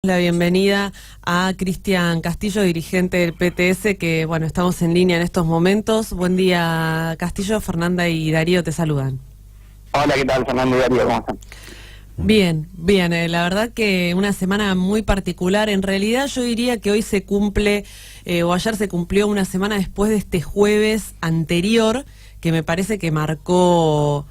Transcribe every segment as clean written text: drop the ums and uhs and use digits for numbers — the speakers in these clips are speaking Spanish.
La bienvenida a Cristian Castillo, dirigente del PTS, que bueno, estamos en línea en estos momentos. Buen día, Castillo. Fernanda y Darío te saludan. Hola, ¿qué tal, Fernando y Darío? ¿Cómo están? Bien, bien. La verdad que una semana muy particular. En realidad yo diría que hoy se cumple, o ayer se cumplió una semana después de este jueves anterior, que me parece que marcó...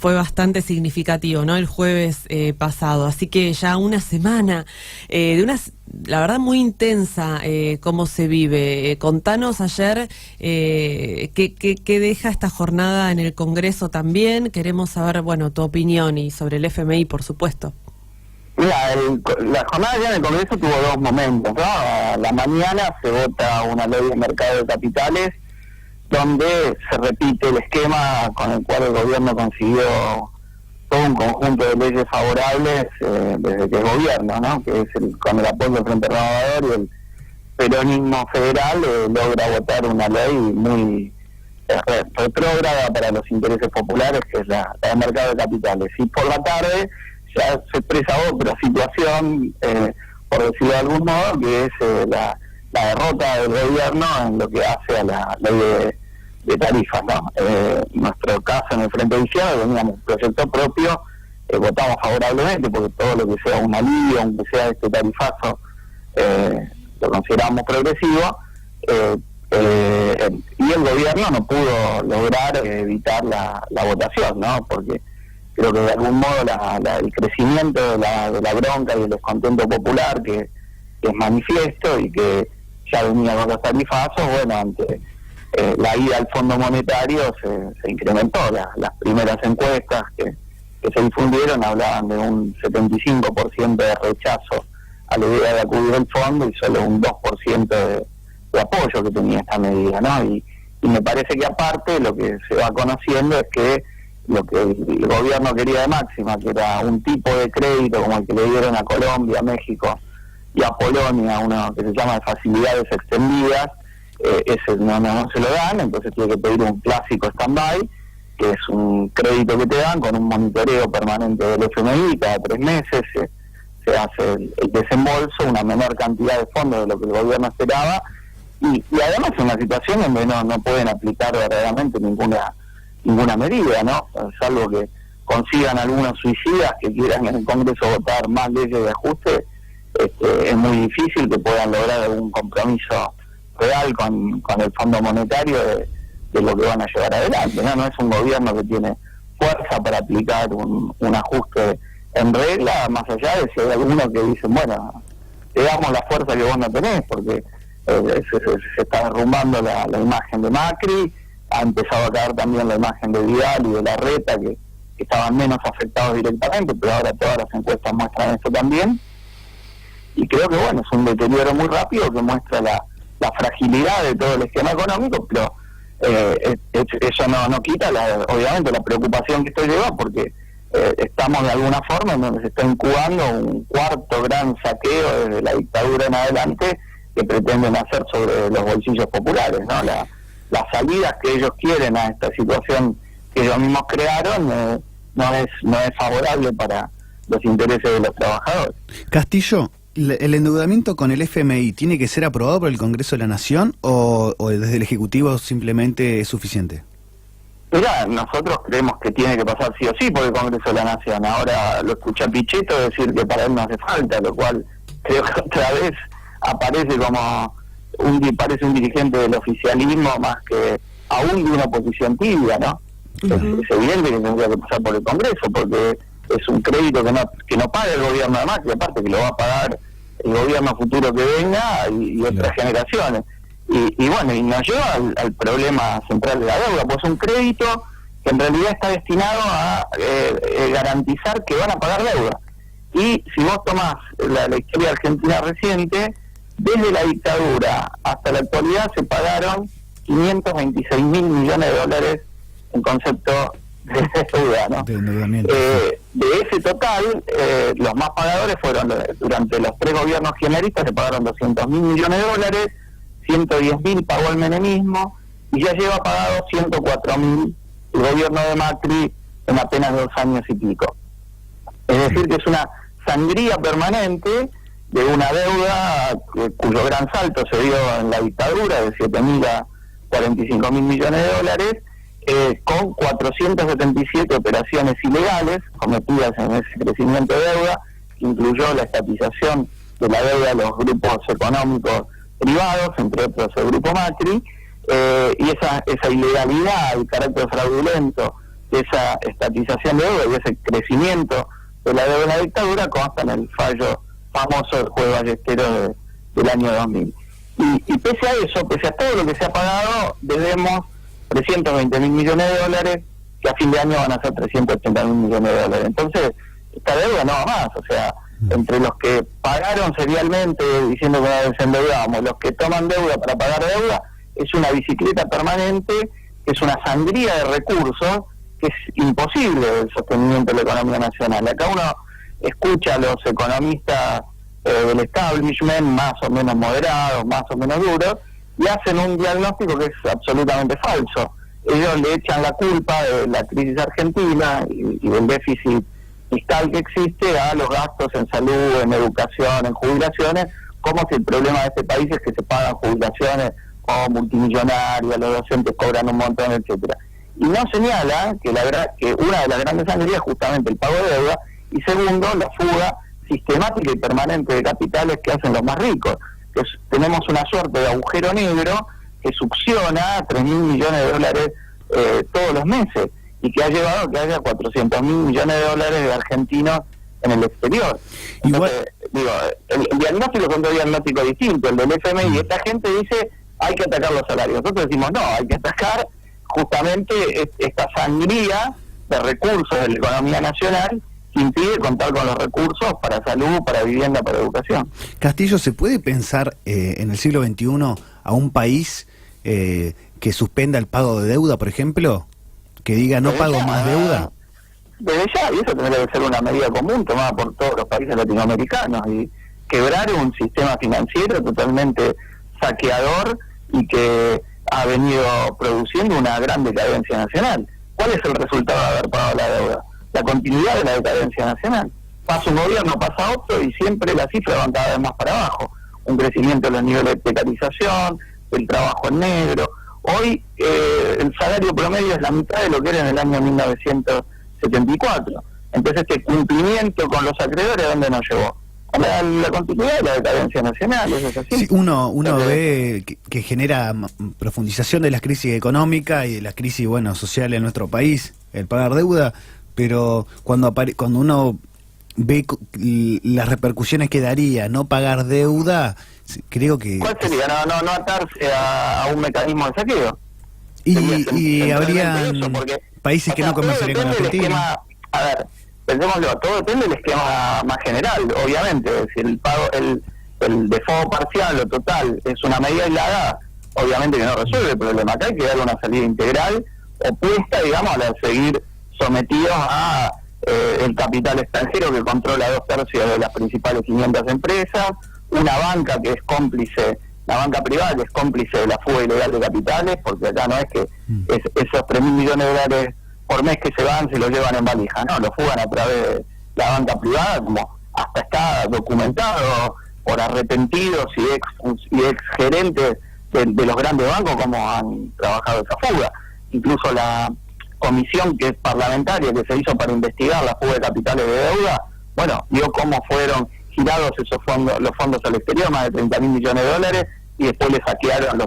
fue bastante significativo, ¿no? El jueves pasado, así que ya una semana la verdad, muy intensa, cómo se vive. Contanos ayer qué deja esta jornada en el Congreso también. Queremos saber, bueno, tu opinión y sobre el FMI, por supuesto. Mira, la jornada ya en el Congreso tuvo dos momentos, ¿no? A la mañana se vota una ley de mercado de capitales donde se repite el esquema con el cual el gobierno consiguió todo un conjunto de leyes favorables desde que es gobierno, ¿no? Que es con el apoyo del Frente Renovador y el peronismo federal logra votar una ley muy retrógrada para los intereses populares, que es la de mercado de capitales. Y por la tarde ya se expresa otra situación, por decirlo de algún modo, que es la derrota del gobierno en lo que hace a la ley de tarifas, ¿no? En nuestro caso, en el Frente de Izquierda, teníamos un proyecto propio, votamos favorablemente, porque todo lo que sea un alivio, aunque sea este tarifazo, lo consideramos progresivo, y el gobierno no pudo lograr evitar la votación, ¿no? Porque creo que de algún modo el crecimiento de la bronca y el descontento popular que es manifiesto y que ya venía con los tarifazos, bueno, ante la ida al Fondo Monetario se incrementó. Las primeras encuestas que se difundieron hablaban de un 75% de rechazo a la idea de acudir al fondo y solo un 2% de apoyo que tenía esta medida, ¿no? Y me parece que aparte lo que se va conociendo es que lo que el gobierno quería de máxima, que era un tipo de crédito como el que le dieron a Colombia, México y a Polonia, uno que se llama de facilidades extendidas, ese no se lo dan, entonces tiene que pedir un clásico stand-by, que es un crédito que te dan con un monitoreo permanente del FMI, cada 3 meses se hace el desembolso, una menor cantidad de fondos de lo que el gobierno esperaba, y además es una situación donde no pueden aplicar verdaderamente ninguna medida, ¿no? Salvo que consigan algunos suicidas que quieran en el Congreso votar más leyes de ajuste, es muy difícil que puedan lograr algún compromiso real con el Fondo Monetario de lo que van a llevar adelante, ¿no? No es un gobierno que tiene fuerza para aplicar un ajuste en regla, más allá de si hay algunos que dicen, bueno, te damos la fuerza que vos no tenés, porque se está derrumbando la imagen de Macri, ha empezado a caer también la imagen de Vidal y de Larreta, que estaban menos afectados directamente, pero ahora todas las encuestas muestran eso también. Y creo que, bueno, es un deterioro muy rápido que muestra la fragilidad de todo el esquema económico, pero eso no quita, obviamente, la preocupación que esto lleva, porque estamos de alguna forma en donde se está incubando un cuarto gran saqueo desde la dictadura en adelante que pretenden hacer sobre los bolsillos populares, ¿no? Las salidas que ellos quieren a esta situación que ellos mismos crearon no es favorable para los intereses de los trabajadores. Castillo, ¿el endeudamiento con el FMI tiene que ser aprobado por el Congreso de la Nación o desde el Ejecutivo simplemente es suficiente? Mirá, nosotros creemos que tiene que pasar sí o sí por el Congreso de la Nación. Ahora lo escuché a Pichetto decir que para él no hace falta, lo cual creo que otra vez aparece como parece un dirigente del oficialismo más que aún de una oposición tibia, ¿no? Uh-huh. Es evidente que tendría que pasar por el Congreso, porque es un crédito que no paga el gobierno de Macri, aparte que lo va a pagar el gobierno futuro que venga y otras generaciones. Y bueno, y nos lleva al problema central de la deuda, pues un crédito que en realidad está destinado a garantizar que van a pagar deuda. Y si vos tomás la historia argentina reciente, desde la dictadura hasta la actualidad se pagaron 526 mil millones de dólares en concepto de deuda, ¿no? De ese total, los más pagadores fueron, durante los 3 gobiernos kirchneristas se pagaron 200 mil millones de dólares, 110 mil pagó el menemismo, y ya lleva pagado 104 mil el gobierno de Macri en apenas 2 años y pico. Es decir, que es una sangría permanente de una deuda cuyo gran salto se dio en la dictadura de 7.000 a 45.000 millones de dólares, con 477 operaciones ilegales cometidas en ese crecimiento de deuda, que incluyó la estatización de la deuda de los grupos económicos privados, entre otros el Grupo Macri, y esa ilegalidad, el carácter fraudulento de esa estatización de deuda y ese crecimiento de la deuda de la dictadura consta en el fallo famoso del juez Ballesteros del año 2000. Y pese a eso, pese a todo lo que se ha pagado, debemos 320.000 millones de dólares, que a fin de año van a ser 380.000 millones de dólares. Entonces, esta deuda no va más, o sea, entre los que pagaron serialmente diciendo que nos desendeudábamos, los que toman deuda para pagar deuda, es una bicicleta permanente, es una sangría de recursos, que es imposible el sostenimiento de la economía nacional. Acá uno escucha a los economistas del establishment, más o menos moderados, más o menos duros, y hacen un diagnóstico que es absolutamente falso. Ellos le echan la culpa de la crisis argentina y del déficit fiscal que existe a los gastos en salud, en educación, en jubilaciones, como si el problema de este país es que se pagan jubilaciones o multimillonarias, los docentes cobran un montón, etcétera. Y no señala que una de las grandes sangrías es justamente el pago de deuda, y segundo, la fuga sistemática y permanente de capitales que hacen los más ricos. Tenemos una suerte de agujero negro que succiona 3.000 millones de dólares todos los meses, y que ha llevado a que haya 400.000 millones de dólares de argentinos en el exterior. Entonces, el diagnóstico son dos diagnósticos distintos, el del FMI, y esta gente dice hay que atacar los salarios. Nosotros decimos no, hay que atacar justamente esta sangría de recursos de la economía nacional que impide contar con los recursos para salud, para vivienda, para educación. Castillo, ¿se puede pensar en el siglo XXI a un país que suspenda el pago de deuda, por ejemplo? Que diga no pago más deuda. Desde ya, y eso tendría que ser una medida común tomada por todos los países latinoamericanos, y quebrar un sistema financiero totalmente saqueador y que ha venido produciendo una gran decadencia nacional. ¿Cuál es el resultado de haber pagado la deuda? La continuidad de la decadencia nacional. Pasa un gobierno, pasa otro, y siempre las cifras van cada vez más para abajo. Un crecimiento de los niveles de precarización, el trabajo en negro. Hoy el salario promedio es la mitad de lo que era en el año 1974. Entonces este cumplimiento con los acreedores, ¿a dónde nos llevó? A la continuidad de la decadencia nacional, eso es así. Sí, uno ve que genera profundización de las crisis económicas y de las crisis sociales en nuestro país, el pagar deuda, pero cuando uno ve las repercusiones que daría no pagar deuda, creo que... ¿Cuál sería? No atarse a un mecanismo de saqueo. Y habría países que no comerciarían con Argentina. A ver, pensémoslo, todo depende del esquema más general, obviamente. Si el pago, el default parcial o total es una medida aislada, obviamente que no resuelve el problema. Acá hay que darle una salida integral, opuesta, digamos, a la de seguir sometidos a el capital extranjero que controla 2/3 de las principales 500 empresas, una banca que es cómplice, la banca privada que es cómplice de la fuga ilegal de capitales, porque acá no es que esos 3.000 millones de dólares por mes que se van se los llevan en valija, no, lo fugan a través de la banca privada, como hasta está documentado por arrepentidos y ex gerentes de los grandes bancos como han trabajado esa fuga. Incluso la comisión que es parlamentaria que se hizo para investigar la fuga de capitales de deuda, vio cómo fueron girados los fondos al exterior, más de 30.000 millones de dólares, y después le saquearon los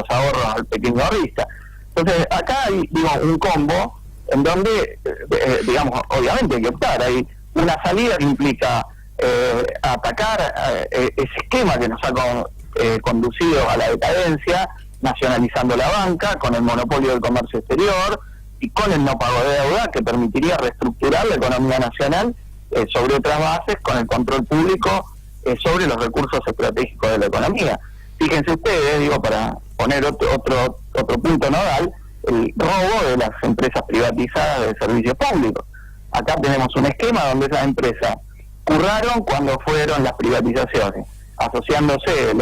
ahorros al pequeño ahorrista. Entonces acá hay un combo en donde, obviamente hay que optar. Hay una salida que implica atacar ese esquema que nos ha conducido a la decadencia, nacionalizando la banca, con el monopolio del comercio exterior y con el no pago de deuda, que permitiría reestructurar la economía nacional sobre otras bases, con el control público sobre los recursos estratégicos de la economía. Fíjense ustedes, para poner otro punto nodal, el robo de las empresas privatizadas de servicios públicos. Acá tenemos un esquema donde esas empresas curraron cuando fueron las privatizaciones, asociándose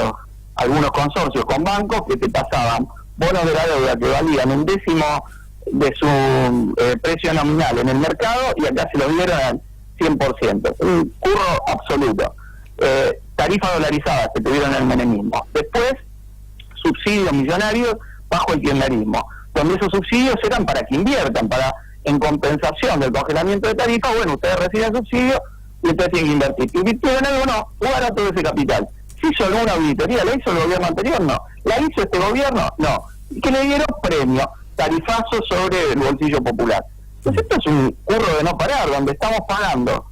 algunos consorcios con bancos que te pasaban bonos de la deuda que valían 1/10 de su precio nominal en el mercado, y acá se los dieron al 100%. Un curro absoluto. Tarifas dolarizadas que tuvieron el menemismo. Después, subsidios millonarios bajo el kirchnerismo, donde esos subsidios eran para que inviertan, en compensación del congelamiento de tarifas. Bueno, ustedes reciben subsidios y ustedes tienen que invertir. ¿Invirtieron algo? No, jugaron todo ese capital. ¿Se hizo alguna auditoría? ¿La hizo el gobierno anterior? No. ¿La hizo este gobierno? No. ¿Y que le dieron premio? Tarifazo sobre el bolsillo popular. Entonces esto es un curro de no parar, donde estamos pagando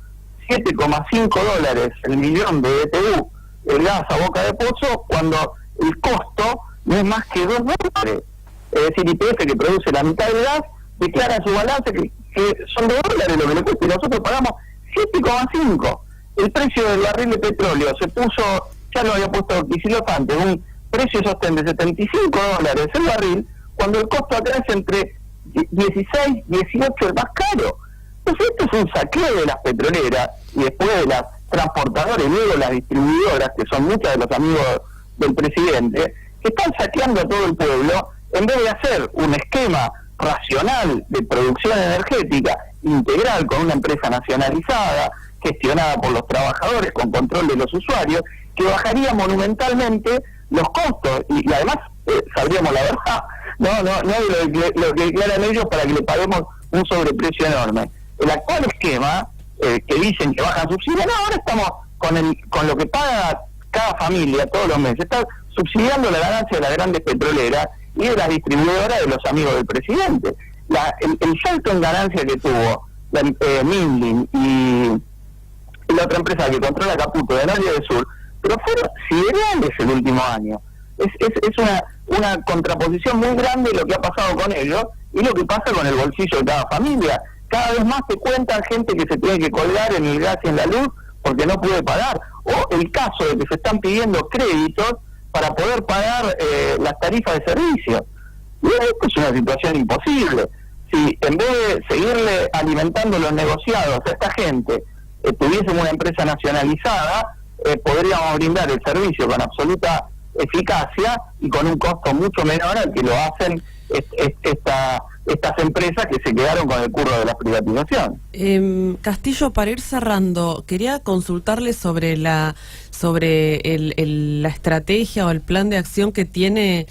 $7,5 el millón de BTU el gas a boca de pozo, cuando el costo no es más que $2. Es decir, YPF, que produce la mitad del gas, declara en su balance que son $2 lo que le cuesta, y nosotros pagamos 7,5. El precio del barril de petróleo se puso, ya lo había puesto Kicillof antes, un precio sostén de $75 el barril, cuando el costo acá es entre 16, 18 el más caro. Entonces esto es un saqueo de las petroleras y después de las transportadoras y luego las distribuidoras, que son muchas de los amigos del presidente, que están saqueando a todo el pueblo en vez de hacer un esquema racional de producción energética integral con una empresa nacionalizada, gestionada por los trabajadores, con control de los usuarios, que bajaría monumentalmente los costos y además sabríamos la verdad, no lo que declaran ellos para que le paguemos un sobreprecio enorme. El actual esquema, que dicen que bajan subsidios, no, ahora estamos con lo que paga cada familia todos los meses, está subsidiando la ganancia de las grandes petroleras y de las distribuidoras de los amigos del presidente. El salto en ganancia que tuvo Mindlin y la otra empresa que controla Caputo de Norte y de Sur, pero fueron siderales el último año. Es una contraposición muy grande lo que ha pasado con ellos y lo que pasa con el bolsillo de cada familia. Cada vez más te cuentan gente que se tiene que colgar en el gas y en la luz porque no puede pagar, o el caso de que se están pidiendo créditos para poder pagar las tarifas de servicio. Y esto es una situación imposible. Si en vez de seguirle alimentando los negociados a esta gente, tuviésemos una empresa nacionalizada, podríamos brindar el servicio con absoluta eficacia y con un costo mucho menor al que lo hacen estas empresas que se quedaron con el curro de la privatización. Castillo, para ir cerrando, quería consultarle sobre la estrategia o el plan de acción que tiene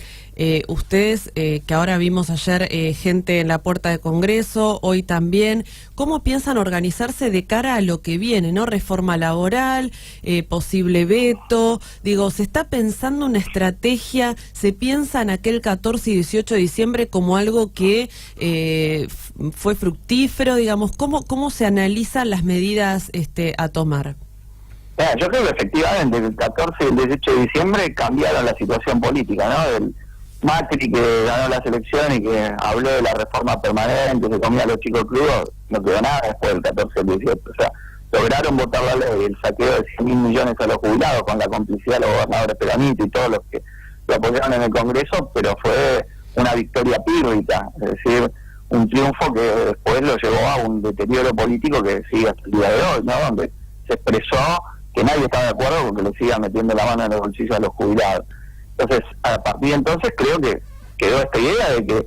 ustedes, que ahora vimos ayer gente en la puerta de Congreso, hoy también. ¿Cómo piensan organizarse de cara a lo que viene, no? Reforma laboral, posible veto. Digo, ¿se está pensando una estrategia? ¿Se piensa en aquel 14 y 18 de diciembre como algo que fue fructífero? Digamos, ¿cómo se analizan las medidas a tomar? Yo creo que efectivamente el 14 y el 18 de diciembre cambiaron la situación política, ¿no? Del Macri, que ganó las elecciones y que habló de la reforma permanente, se comía a los chicos crudos, no quedó nada después del 14 y el 18. O sea, lograron votar la ley, el saqueo de 100.000 millones a los jubilados con la complicidad de los gobernadores peronistas y todos los que lo apoyaron en el Congreso, pero fue una victoria pírrica, es decir, un triunfo que después lo llevó a un deterioro político que sigue hasta el día de hoy, ¿no? Donde se expresó que nadie estaba de acuerdo con que le sigan metiendo la mano en los bolsillos a los jubilados. Entonces, a partir de entonces creo que quedó esta idea de que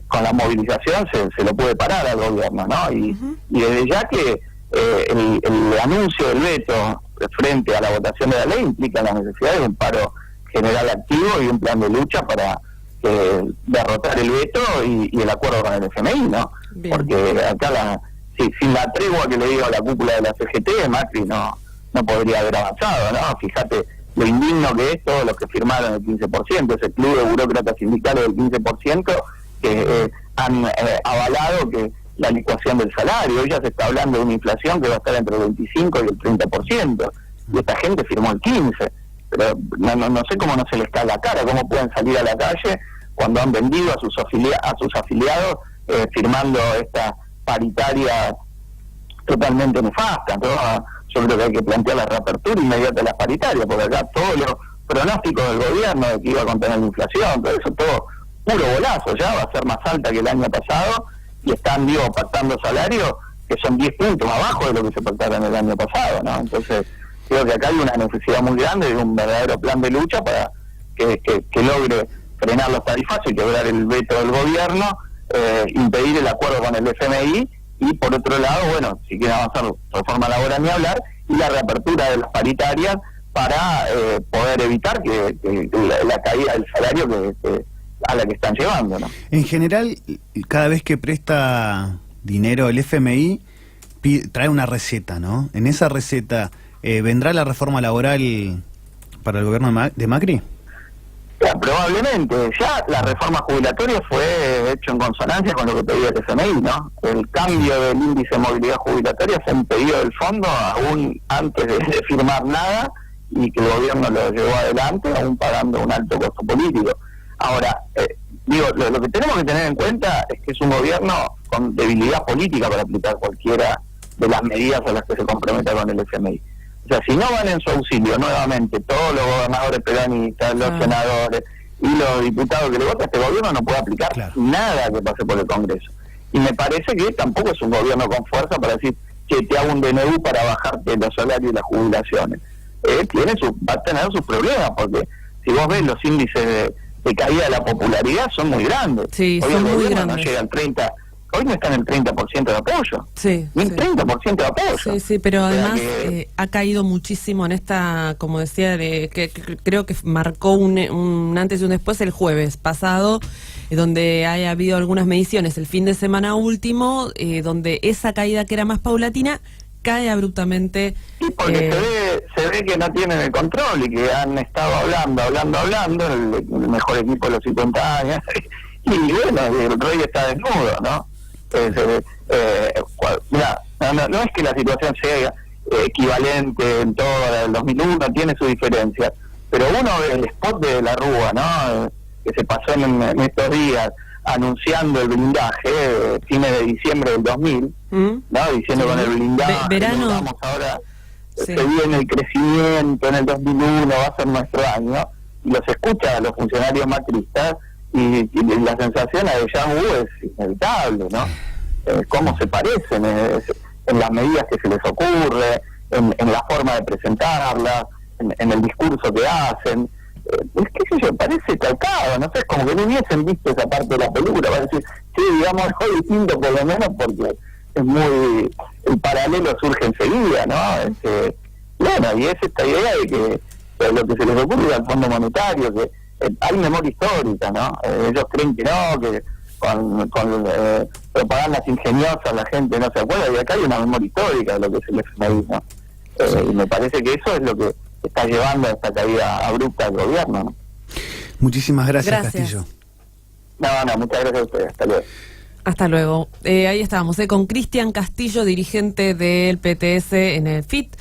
con la movilización se lo puede parar al gobierno, ¿no? Y desde ya que el anuncio del veto frente a la votación de la ley implica la necesidad de un paro general activo y un plan de lucha para derrotar el veto y el acuerdo con el FMI, ¿no? Bien. Porque acá sin la tregua que le dio a la cúpula de la CGT, Macri no podría haber avanzado, ¿no? Fíjate lo indigno que es todos los que firmaron el 15%, ese club de burócratas sindicales del 15% que han avalado que la licuación del salario. Hoy ya se está hablando de una inflación que va a estar entre el 25 y el 30%, y esta gente firmó el 15%. Pero no sé cómo no se les cae la cara, cómo pueden salir a la calle cuando han vendido a sus afiliados firmando esta paritaria totalmente nefasta, ¿no? Yo creo que hay que plantear la reapertura inmediata de las paritarias, porque acá todos los pronósticos del gobierno de que iba a contener la inflación, todo eso, todo puro bolazo, ya va a ser más alta que el año pasado, y están, pactando salarios que son 10 puntos abajo de lo que se pactaron el año pasado, ¿no? Entonces, creo que acá hay una necesidad muy grande de un verdadero plan de lucha para que logre frenar los tarifazos y quebrar el veto del gobierno, impedir el acuerdo con el FMI y por otro lado, bueno, si quieren avanzar reforma laboral ni hablar, y la reapertura de las paritarias para poder evitar que la caída del salario a la que están llevando, ¿no? En general, cada vez que presta dinero el FMI, trae una receta, ¿no? En esa receta, ¿vendrá la reforma laboral para el gobierno de Macri? Ya, probablemente. Ya la reforma jubilatoria fue hecho en consonancia con lo que pedía el FMI, ¿no? El cambio del índice de movilidad jubilatoria se un pedido del fondo aún antes de firmar nada, y que el gobierno lo llevó adelante, aún pagando un alto costo político. Ahora, lo que tenemos que tener en cuenta es que es un gobierno con debilidad política para aplicar cualquiera de las medidas a las que se comprometa con el FMI. O sea, si no van en su auxilio nuevamente todos los gobernadores peronistas, los senadores y los diputados que le votan, este gobierno no puede aplicar nada que pase por el Congreso. Y me parece que tampoco es un gobierno con fuerza para decir que te hago un DNU para bajarte los salarios y las jubilaciones. Va a tener sus problemas, porque si vos ves los índices de caída de la popularidad son muy grandes. Sí, hoy son el muy gobierno grandes. no llega al 30%, hoy no está en el 30% de apoyo. Sí, ni el sí. 30% de apoyo. Sí, sí, pero O sea además que ha caído muchísimo en esta, como decía, que creo que marcó un antes y un después el jueves pasado, donde haya habido algunas mediciones el fin de semana último, donde esa caída que era más paulatina cae abruptamente. Sí, porque se ve que no tienen el control y que han estado hablando, el mejor equipo de los 50 años, y bueno, el rey está desnudo, ¿no? Mira, no es que la situación sea equivalente en todo el 2001, tiene su diferencia, pero uno ve el spot de la Rúa, ¿no? Que se pasó en estos días anunciando el blindaje, fines de diciembre del 2000, ¿no? Diciendo con el blindaje, verano. vamos ahora, Sí. se viene el crecimiento en el 2001, va a ser nuestro año, y los escucha a los funcionarios macristas, y la sensación de déjà vu es inevitable, ¿no? Cómo se parecen en las medidas que se les ocurre, en la forma de presentarlas, en el discurso que hacen. Es que yo, parece calcado, no sé, es como que no hubiesen visto esa parte de la película, para decir, sí, digamos algo distinto por lo menos, porque es muy, el paralelo surge enseguida, ¿no? Bueno, y es esta idea de que lo que se les ocurre al Fondo Monetario, que hay memoria histórica, ¿no? Ellos creen que no, que con propagandas ingeniosas la gente no se acuerda, y acá hay una memoria histórica de lo que es el FMI, ¿no? Y me parece que eso es lo que está llevando a esta caída abrupta del gobierno, ¿no? Muchísimas gracias. Castillo. No, muchas gracias a ustedes, hasta luego. Hasta luego. Ahí estábamos, con Cristian Castillo, dirigente del PTS en el FIT.